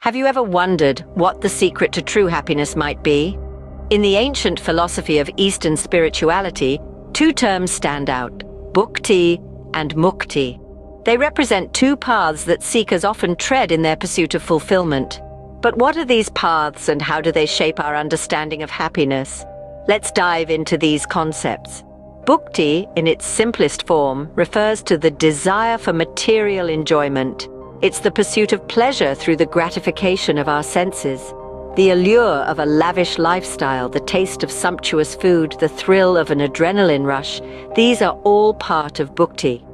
Have you ever wondered what the secret to true happiness might be? In the ancient philosophy of Eastern spirituality, two terms stand out: Bhukti and Mukti. They represent two paths that seekers often tread in their pursuit of fulfillment. But what are these paths and how do they shape our understanding of happiness? Let's dive into these concepts. Bhukti, in its simplest form, refers to the desire for material enjoyment. It's the pursuit of pleasure through the gratification of our senses. The allure of a lavish lifestyle, the taste of sumptuous food, the thrill of an adrenaline rush, these are all part of Bhukti.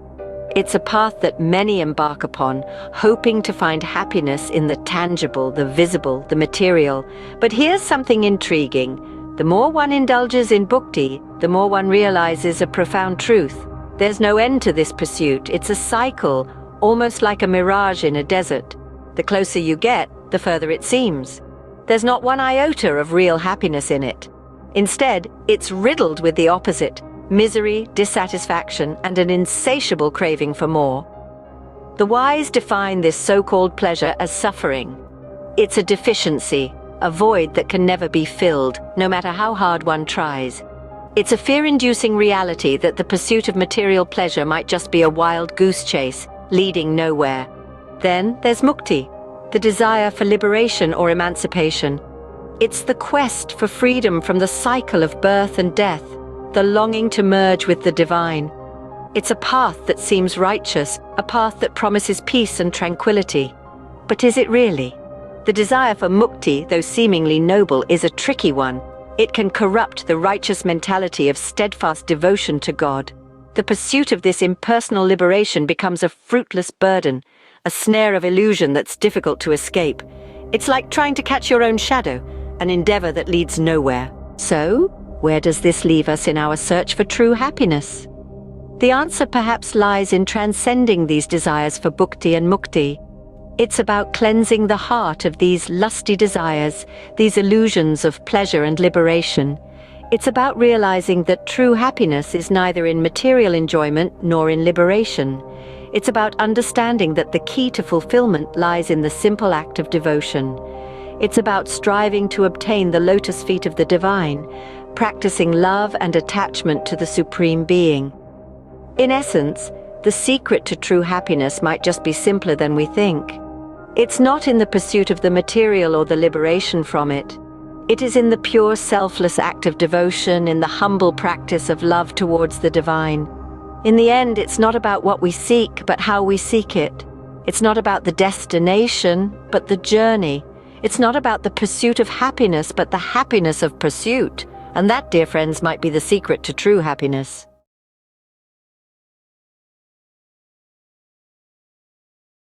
It's a path that many embark upon, hoping to find happiness in the tangible, the visible, the material. But here's something intriguing. The more one indulges in Bhukti, the more one realizes a profound truth. There's no end to this pursuit. It's a cycle, almost like a mirage in a desert. The closer you get, the further it seems. There's not one iota of real happiness in it. Instead, it's riddled with the opposite: misery, dissatisfaction, and an insatiable craving for more. The wise define this so-called pleasure as suffering. It's a deficiency, a void that can never be filled, no matter how hard one tries. It's a fear-inducing reality that the pursuit of material pleasure might just be a wild goose chase, leading nowhere. Then there's Mukti, the desire for liberation or emancipation. It's the quest for freedom from the cycle of birth and death, the longing to merge with the divine. It's a path that seems righteous, a path that promises peace and tranquility. But is it really? The desire for Mukti, though seemingly noble, is a tricky one. It can corrupt the righteous mentality of steadfast devotion to God. The pursuit of this impersonal liberation becomes a fruitless burden, a snare of illusion that's difficult to escape. It's like trying to catch your own shadow, an endeavor that leads nowhere. So, where does this leave us in our search for true happiness? The answer perhaps lies in transcending these desires for Bhukti and Mukti. It's about cleansing the heart of these lusty desires, these illusions of pleasure and liberation. It's about realizing that true happiness is neither in material enjoyment nor in liberation. It's about understanding that the key to fulfillment lies in the simple act of devotion. It's about striving to obtain the lotus feet of the divine, practicing love and attachment to the Supreme Being. In essence, the secret to true happiness might just be simpler than we think. It's not in the pursuit of the material or the liberation from it. It is in the pure, selfless act of devotion, in the humble practice of love towards the divine. In the end, it's not about what we seek, but how we seek it. It's not about the destination, but the journey. It's not about the pursuit of happiness, but the happiness of pursuit. And that, dear friends, might be the secret to true happiness.